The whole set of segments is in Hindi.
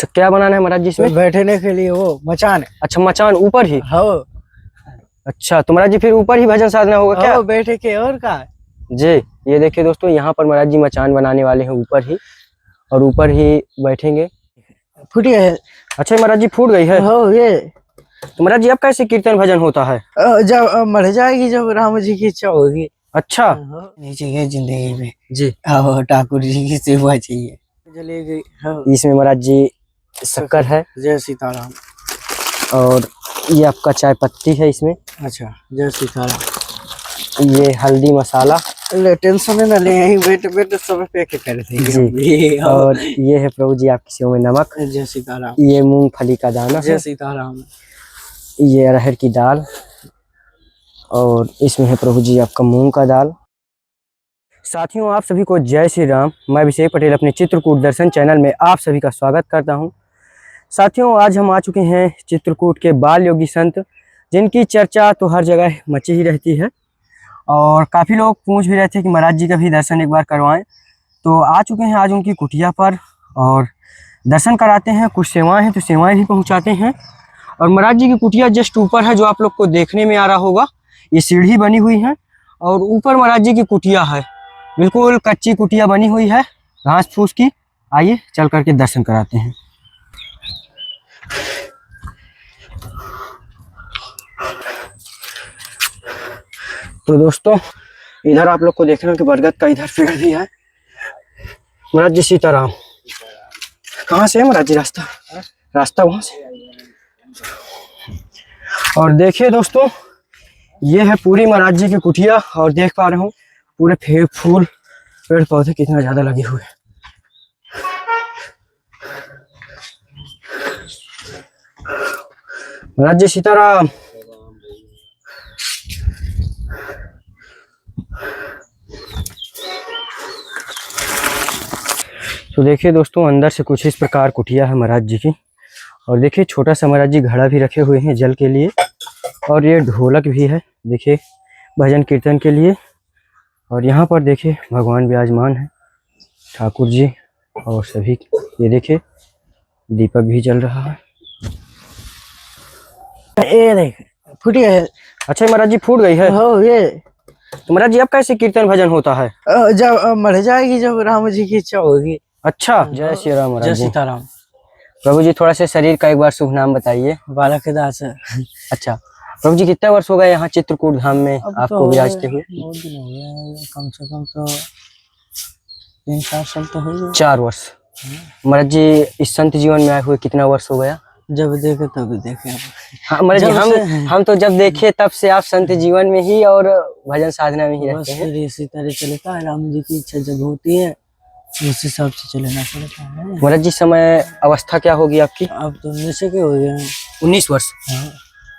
अच्छा, क्या बनाना है महाराज जी इसमें? बैठने के लिए वो मचान है। अच्छा, मचान ऊपर ही। हाँ। अच्छा, तो महाराज जी फिर ऊपर ही भजन साधना होगा क्या? बैठे के और का जी, ये देखिए दोस्तों, यहाँ पर महाराज जी मचान बनाने वाले हैं ऊपर ही, और ऊपर ही बैठेंगे। फूट गया है। अच्छा, महाराज जी फूट गई है। हो ये तो महाराज जी अब कैसे कीर्तन भजन होता है? जब मर जाएगी, जब राम जी की इच्छा होगी। अच्छा नहीं चाहिए जिंदगी में जी। ठाकुर जी की सेवा चाहिए। चली गई। इसमें महाराज जी शक्कर है। जय सीताराम। और ये आपका चाय पत्ती है इसमें। अच्छा, जय सीताराम। ये हल्दी मसाला। ले टेंशन न ले, बैठ बैठ सब पे के कर जी। और ये है प्रभु जी आपकी सेवा में नमक। जय सीताराम। ये मूंगफली का दाना है। जय सीताराम। ये अरहर की दाल, और इसमें है प्रभु जी आपका मूंग का दाल। साथियों, आप सभी को जय श्री राम। मैं अभिषेक पटेल अपने चित्रकूट दर्शन चैनल में आप सभी का स्वागत करता हूं। साथियों, आज हम आ चुके हैं चित्रकूट के बाल योगी संत, जिनकी चर्चा तो हर जगह मची ही रहती है, और काफ़ी लोग पूछ भी रहे थे कि महाराज जी का भी दर्शन एक बार करवाएं। तो आ चुके हैं आज उनकी कुटिया पर, और दर्शन कराते हैं। कुछ सेवाएं हैं तो सेवाएं भी पहुंचाते हैं। और महाराज जी की कुटिया जस्ट ऊपर है, जो आप लोग को देखने में आ रहा होगा। ये सीढ़ी बनी हुई है, और ऊपर महाराज जी की कुटिया है। बिल्कुल कच्ची कुटिया बनी हुई है, घास फूस की। आइए चल करके दर्शन कराते हैं। तो दोस्तों, इधर आप लोग को देख रहे हो कि बरगद का इधर पेड़ भी है। महाराज जी सीताराम। कहाँ से है महाराज जी रास्ता? रास्ता वहां से। और देखिए दोस्तों, ये है पूरी महाराज जी की कुटिया, और देख पा रहे हो पूरे फूल पेड़ पौधे कितना ज्यादा लगे हुए हैं। महाराज जी सीताराम। तो देखिए दोस्तों, अंदर से कुछ इस प्रकार कुटिया है महाराज जी की। और देखिए छोटा सा महाराज जी घड़ा भी रखे हुए हैं जल के लिए, और ये ढोलक भी है देखिए भजन कीर्तन के लिए। और यहाँ पर देखिए भगवान विराजमान है, ठाकुर जी और सभी। ये देखिए दीपक भी जल रहा है। ये देख फूट गया है। अच्छा, महाराज जी फूट गई है। ये तो महाराज जी अब कैसे कीर्तन भजन होता है? जब मर जाएगी, जब राम जी की इच्छा होगी। अच्छा, जय श्री राम महाराज जय जी। सीताराम। प्रभु जी थोड़ा सा शरीर का एक बार शुभ नाम बताइए। बालक दास। अच्छा, प्रभु जी कितने वर्ष हो गए यहाँ चित्रकूट धाम में आपको विराजते हुए? बहुत दिन हो गए, कम से कम तो 3-4 साल तो हो गए। 4 वर्ष। महाराज जी इस संत जीवन में आए हुए कितना वर्ष हो गया? जब देखे तब देखे। हाँ महाराज जी, हम तो जब देखे तब से आप संत जीवन में ही और भजन साधना में ही रहते हैं। इसी तरह चलता है, राम जी की इच्छा जब होती है उस हिसाब से चलना पड़ता है। महाराज जी समय अवस्था क्या होगी आपकी? अब तो 19 के हो गए। 19 वर्ष।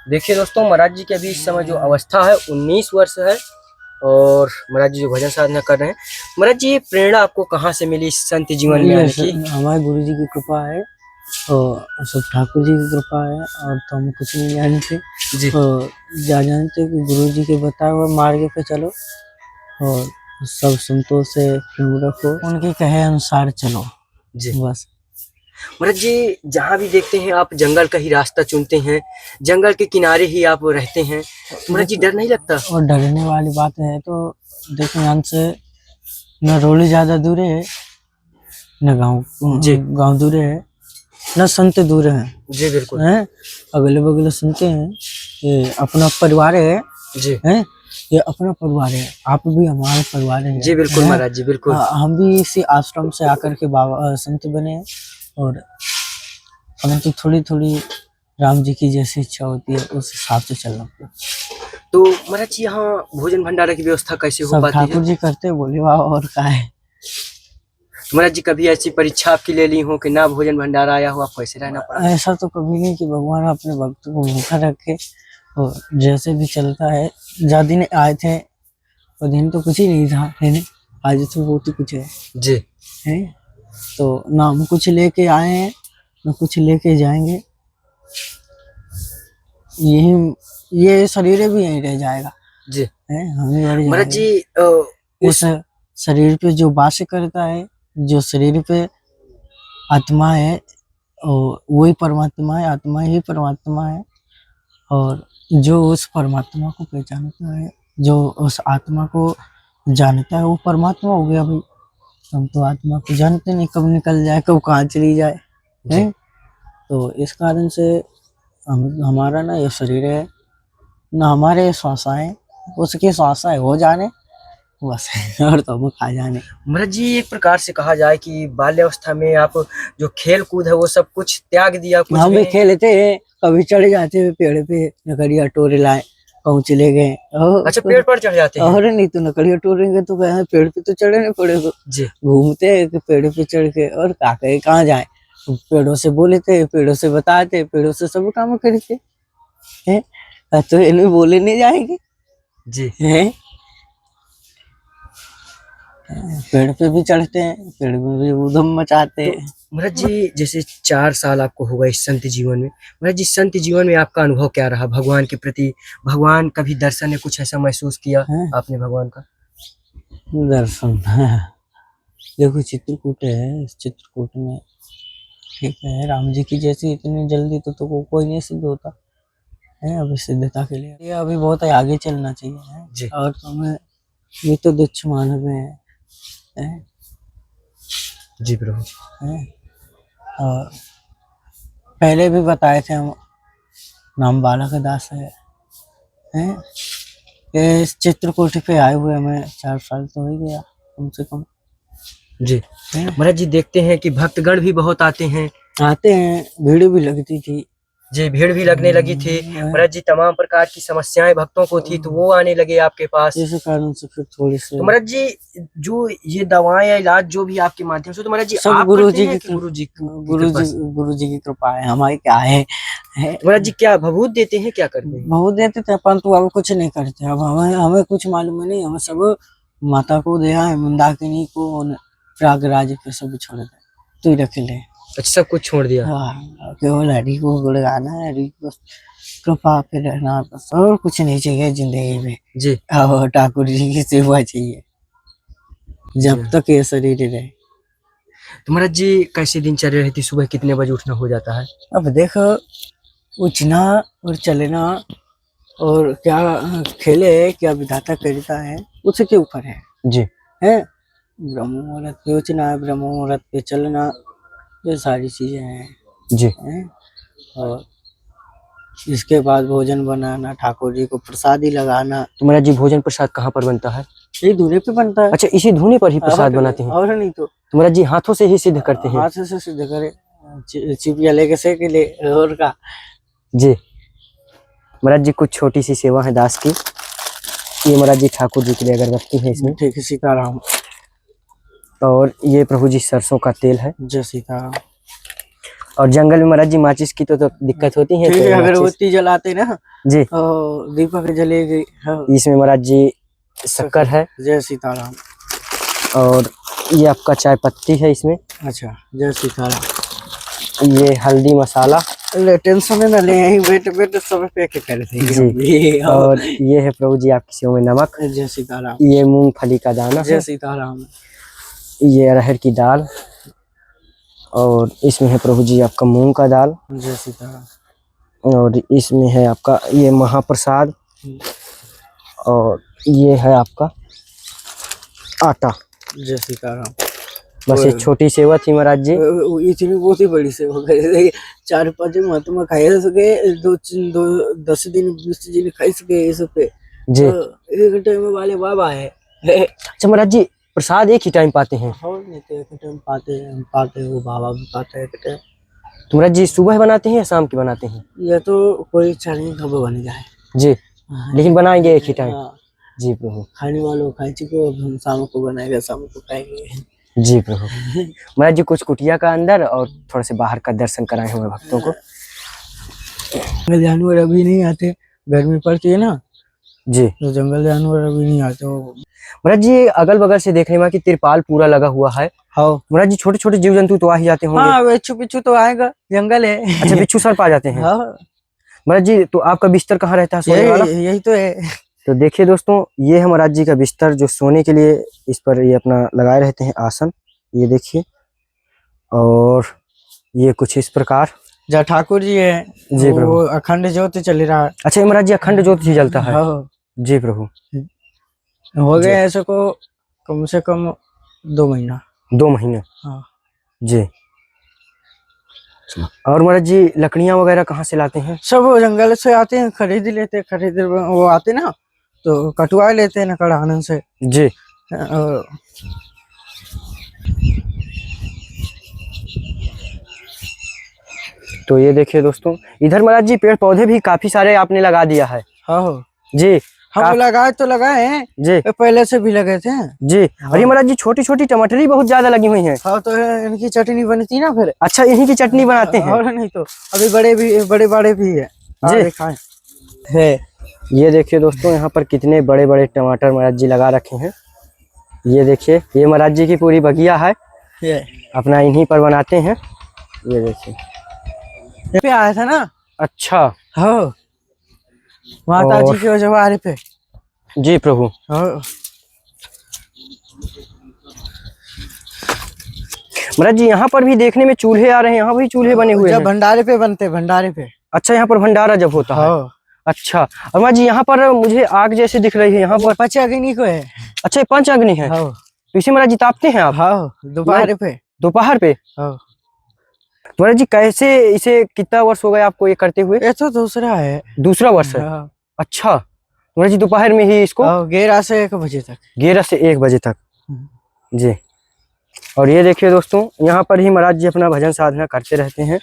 देखिए दोस्तों, महाराज जी के अभी इस समय जो अवस्था है 19 वर्ष है, और महाराज जी जो भजन साधना कर रहे हैं। महाराज जी, ये प्रेरणा आपको कहाँ से मिली इस संत जीवन में आने की? हमारे गुरु जी की कृपा है, और सब ठाकुर जी की कृपा है, और तो हम कुछ नहीं जानते जी। जानते कि गुरु जी के बताए हुए मार्ग पे चलो, और सब संतों से रखो, उनके कहे अनुसार चलो जी, बस। महाराज जी, जहाँ भी देखते हैं आप जंगल का ही रास्ता चुनते हैं, जंगल के किनारे ही आप रहते हैं। महाराज जी डर नहीं लगता? और डरने वाली बात है तो देखो, यहाँ से न रोली ज्यादा दूर है, न गाँव दूर है, न संत दूर है जी। बिल्कुल है, अगले बगले सुनते हैं। ये अपना परिवार है जी, है ये अपना परिवार है। आप भी हमारे परिवार है जी। बिल्कुल महाराज जी, बिल्कुल। हम भी इसी आश्रम से आकर के बाबा संत बने, और हमें तो थोड़ी थोड़ी राम जी की जैसी इच्छा होती है उस हिसाब से चलना पड़ता। तो महाराज जी, यहाँ भोजन भंडारा की व्यवस्था कैसे हो पाती है? ठाकुर जी करते बोले और क्या है। महाराज जी, कभी ऐसी परीक्षा आपकी ले ली हो कि ना भोजन भंडारा आया हो, आप कैसे रहना पड़ा? ऐसा तो कभी नहीं कि भगवान अपने भक्तों को भूखा रखे, और जैसे भी चलता है। ज्यादा दिन आए थे और दिन तो कुछ ही नहीं था, है आज तो बहुत ही कुछ है जी, है। तो ना हम कुछ लेके आए हैं, ना कुछ लेके जाएंगे। ये शरीर भी यहीं रह जाएगा जी, है। हमें महाराज जी, उस शरीर पे जो वास करता है, जो शरीर पे आत्मा है, और वही परमात्मा है, आत्मा ही परमात्मा है। और जो उस परमात्मा को पहचानता है, जो उस आत्मा को जानता है, वो परमात्मा हो गया भाई। हम तो आत्मा को जानते नहीं, कब निकल जाए, कब कहाँ चली जाए, है। तो इस कारण से हमारा ना ये शरीर है ना, हमारे श्वासाएं, उसकी श्वासाएं हो जाने बस और तो हम खा जाने। महाराज जी, एक प्रकार से कहा जाए कि बाल्यावस्था में आप जो खेल कूद है वो सब कुछ त्याग दिया, कुछ हम भी में खेलते हैं, कभी चढ़ जाते हैं पेड़ पे, लकड़ियाँ टोरे लाए, कहूँ चले गए। अच्छा, पेड़ पर चढ़ जाते हैं। और नहीं तो लकड़ियाँ टोरेंगे तो कहे पेड़ पे तो चढ़े नहीं पड़ेगा जी। घूमते हैं कि पेड़ पे चढ़ के, और का कहे कहाँ जाए, पेड़ों से बोलते, पेड़ों से बताते, पेड़ों से सब काम करते हैं। तो इनमें बोले नहीं जाएंगे जी। हैं। पेड़ पे भी चढ़ते हैं, पेड़ में भी उधम मचाते हैं। महाराज जी, जैसे 4 साल आपको हो गए इस संत जीवन में, महाराज जी संत जीवन में आपका अनुभव क्या रहा भगवान के प्रति? भगवान कभी दर्शन है, कुछ ऐसा महसूस किया आपने भगवान का? दर्शन देखो, चित्रकूट है, इस चित्रकूट में ठीक है, राम जी की जैसी इतनी जल्दी तो कोई नहीं सिद्ध होता है। अभी सिद्धता के लिए ये अभी बहुत आगे चलना चाहिए है। जी। और तुम्हें ये तो तुच्छ मानव है। जी प्रभु। है। और पहले भी बताए थे हम, नाम बालक दास है। ये इस चित्रकूट पे आए हुए हमें 4 साल तो हो ही गया कम से कम। जी। महाराज जी, देखते हैं कि भक्तगण भी बहुत आते हैं, भीड़ भी लगती थी। जी, भीड़ भी लगने लगी थी। महाराज जी, तमाम प्रकार की समस्याएं भक्तों को थी, तो वो आने लगे आपके पास। इस कारण से फिर थोड़ी सी तो महाराज जी, जो ये दवाएं या इलाज जो भी आपके माध्यम से, तो महाराज जी सब आप गुरु करते जी हैं की कि गुरु जी गुरु जी की कृपा है, हमारी क्या है। महाराज जी क्या भभूत देते हैं, क्या करते हैं? बहुत देते थे, परंतु अब कुछ नहीं करते। अब हमें कुछ मालूम नहीं, हमें सब माता को दिया है, मंदाकिनी को, प्रयागराज पे सब छोड़ दे, तू ही रख ले। अच्छा, सब कुछ छोड़ दिया। हाँ, केवल हरि को गुणगाना है, हरि को कृपा पे रहना, बस और कुछ नहीं चाहिए जिंदगी में। जी। और ठाकुर जी की सेवा चाहिए जब तक ये शरीर रहे। तो महाराज जी, कैसी दिनचर्या रहती? सुबह कितने बजे उठना हो जाता है? अब देखो, उठना और चलना और क्या खेले, क्या विधाता करता है उसके ऊपर है। जी। है ब्रह्म मुहूर्त पे उठना, ब्रह्म मुहूर्त पे चलना, ये सारी चीजें हैं। जी। हैं? और इसके बाद भोजन बनाना, ठाकुर जी को प्रसादी लगाना। तो महाराज जी, भोजन प्रसाद कहाँ पर बनता है? ये धूने पे बनता है। अच्छा, इसी धूने पर ही प्रसाद बनाते हैं? और नहीं तो महाराज जी हाथों से ही सिद्ध करते हैं? हाथ से सिद्ध करे, चिपिया लेके सेक ले और का। जी। महाराज जी, कुछ छोटी सी सेवा है दास की। ये महाराज जी ठाकुर जी के लिए अगरबत्ती है इसमें। ठीक है, सीताराम। और ये प्रभु जी सरसों का तेल है। जय सीताराम। और जंगल में महाराज जी माचिस की तो दिक्कत होती है, ठीक है, तो अगरबत्ती जलाते ना जी, और दीपक जलेगी। हाँ। इसमें महाराज जी शक्कर है। जय सीताराम। और ये आपका चाय पत्ती है इसमें। अच्छा, जय सीताराम। ये हल्दी मसाला। ले टेंशन ना ले, यहीं बैठ सब पैक कर देंगे जी। और ये है प्रभु जी आपकी सेवा में नमक। जय सीताराम। ये मूंगफली का दाना जय है। सीताराम। ये अरहर की दाल। और इसमें है प्रभु जी आपका मूंग का दाल। जय सीताराम। और इसमें है आपका ये महाप्रसाद। और ये है आपका आटा। जय सीताराम। बस ये छोटी सेवा थी महाराज जी। इतनी बहुत ही बड़ी सेवा करे, 4-5 महात्मा खाए सके, 10 दिन 20 दिन खाई सके इस पे जी। एक टाइम वाले बाबा है। अच्छा महाराज जी, प्रसाद एक ही टाइम पाते हैं? और नहीं तो एक टाइम पाते हैं, हम पाते हैं, वो बाबा भी पाते हैं एक टाइम। तो महाराज जी सुबह बनाते हैं या शाम के बनाते हैं? ये तो कोई इच्छा नहीं कब बन जाए जी, लेकिन बनाएंगे एक ही टाइम। हाँ। जी प्रभु। खाने वालों खाई चुके, अब हम शाम को बनाएगा, शाम को खाएंगे। जी प्रभु। महाराज जी, कुछ कुटिया का अंदर और थोड़ा से बाहर का दर्शन कराए हमें भक्तों को। जानवर अभी नहीं आते, गर्मी पड़ती है ना, जी। तो जंगल जानवर अभी नहीं आते। महाराज जी, अगल बगल से देख रहे हैं कि तिरपाल पूरा लगा हुआ है। हाँ महाराज जी, छोटे छोटे जीव जंतु तो आ ही जाते होंगे। हाँ, बिच्छू तो आएगा, जंगल है। अच्छा, बिच्छू सर्प आ जाते हैं। हाँ। महाराज जी, तो आपका बिस्तर कहाँ रहता है सोने वाला? यही तो है। तो देखिए दोस्तों, ये है महाराज जी का बिस्तर, जो सोने के लिए इस पर ये अपना लगाए रहते हैं आसन। ये देखिए। और ये कुछ इस प्रकार। जहाँ ठाकुर जी है जी वो प्रभु। अखंड ज्योति चल रहा है। अच्छा ये महाराज जी अखंड ज्योत ही जलता है। हाँ, जी प्रभु। हो जी। गए ऐसे को कम से कम 2 महीना। 2 महीने। हाँ। जी। और महाराज जी लकड़ियां वगैरह कहाँ से लाते हैं? सब वो जंगल से आते हैं, खरीद लेते हैं, खरीद वो आते ना तो कटवा लेते हैं नकड़ आनंद से। जी। और तो ये देखिए दोस्तों, इधर महाराज जी पेड़ पौधे भी काफी सारे आपने लगा दिया है। हाँ जी। हम लगाए तो लगाए हैं, जी। पहले से भी लगे थे। जी। और ये महाराज जी छोटी छोटी टमाटरी बहुत ज्यादा लगी हुई हैं। हाँ तो इनकी चटनी बनती ना फिर। अच्छा इन्हीं की चटनी बनाते हैं? और नहीं तो अभी बड़े भी है। जी। खाएं है। ये देखिए दोस्तों, यहाँ पर कितने बड़े बड़े टमाटर महाराज जी लगा रखे हैं। ये देखिए, ये महाराज जी की पूरी बगिया है, ये अपना इन्हीं पर बनाते हैं। ये देखिए ये पे आया था ना। अच्छा। हाँ माता जी के जवारे पे। जी प्रभु। हाँ महाराज जी यहाँ पर भी देखने में चूल्हे आ रहे हैं, यहाँ भी चूल्हे बने हुए जब हैं। भंडारे पे बनते, भंडारे पे। अच्छा यहाँ पर भंडारा जब होता है। हाँ अच्छा। और महाराज जी यहाँ पर मुझे आग जैसे दिख रही है यहाँ पर। पचे अग्नि को है। अच्छा ये पंच अग्नि है। हाँ तो इसे महाराज जी तापते हैं आप? हाँ दोपहर पे। दोपहर पे। हाँ महाराज जी कैसे, इसे कितना वर्ष हो गया आपको ये करते हुए? ये तो दूसरा है। दूसरा वर्ष है। हाँ। अच्छा महाराज जी दोपहर में ही इसको? 11 से 1 बजे तक। 11 से 1 बजे तक। जी। और ये देखिए दोस्तों, यहाँ पर ही महाराज जी अपना भजन साधना करते रहते हैं।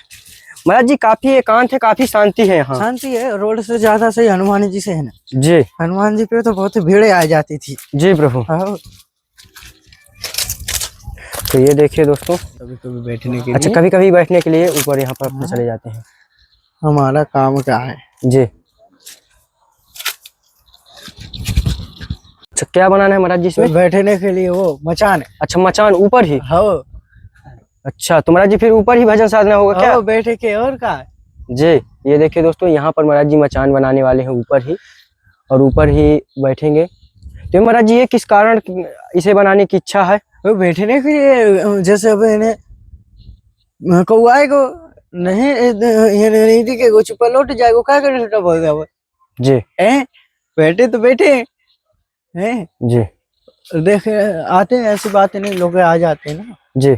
महाराज जी काफी एकांत है, काफी शांति है यहाँ। शांति है, रोड से ज्यादा सही हनुमान जी से है ना। जी। हनुमान जी पे तो बहुत भीड़ आ जाती थी। जी प्रभु। हाँ। तो ये देखिए दोस्तों, कभी कभी बैठने के अच्छा लिए। कभी कभी बैठने के लिए ऊपर यहाँ पर अपने चले जाते हैं। हमारा काम क्या है। जी। अच्छा क्या बनाना है महाराज जी इसमें? बैठने के लिए वो मचान है। अच्छा मचान ऊपर ही। हाँ। अच्छा तो महाराज जी फिर ऊपर ही भजन साधना होगा क्या? बैठे के और का। जी। ये देखिए दोस्तों, यहाँ पर महाराज जी मचान बनाने वाले हैं ऊपर ही, और ऊपर ही बैठेंगे। तो महाराज जी ये किस कारण इसे बनाने की इच्छा है? वो बैठने के लिए, जैसे अब इन्हें कौआए को नहीं ये नहीं दिखे कुछ पलट जाए वो क्या करे छोटा बोल गया। जी। बैठे तो बैठे हैं। जी। देखे आते हैं, ऐसी बात नहीं, लोग आ जाते हैं ना। जी।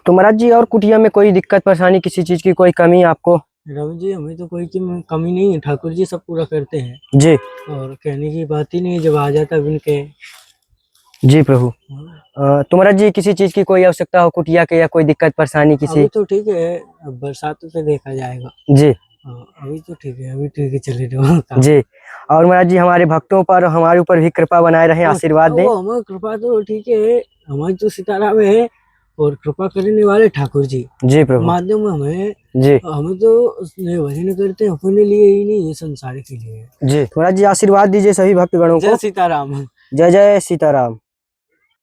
तो महाराज जी और कुटिया में कोई दिक्कत परेशानी, किसी चीज की कोई कमी आपको? रवि जी हमें तो कोई की कमी नहीं है, ठाकुर जी सब पूरा करते हैं। जी। और कहने की बात ही नहीं है, जब आ जाता उनके। जी प्रभु। तो महाराज जी किसी चीज की कोई आवश्यकता हो कुटिया के, या कोई दिक्कत परेशानी किसी? अभी तो ठीक है, अब बरसात पे देखा जाएगा। जी। अभी तो ठीक है, अभी ठीक है चले जाओ। जी। और महाराज जी हमारे भक्तों पर, हमारे ऊपर भी कृपा बनाए रहे, आशीर्वाद दें। हमारी कृपा तो ठीक है, हमारी तो सीताराम है और कृपा करने वाले ठाकुर जी। जी प्रभु। माध्यम हमें। जी। हम तो भजन करते हैं अपने लिए ही नहीं, ये संसार के लिए। जी महाराज जी आशीर्वाद दीजिए सभी भक्तगणों को। जय सीताराम। जय जय सीताराम।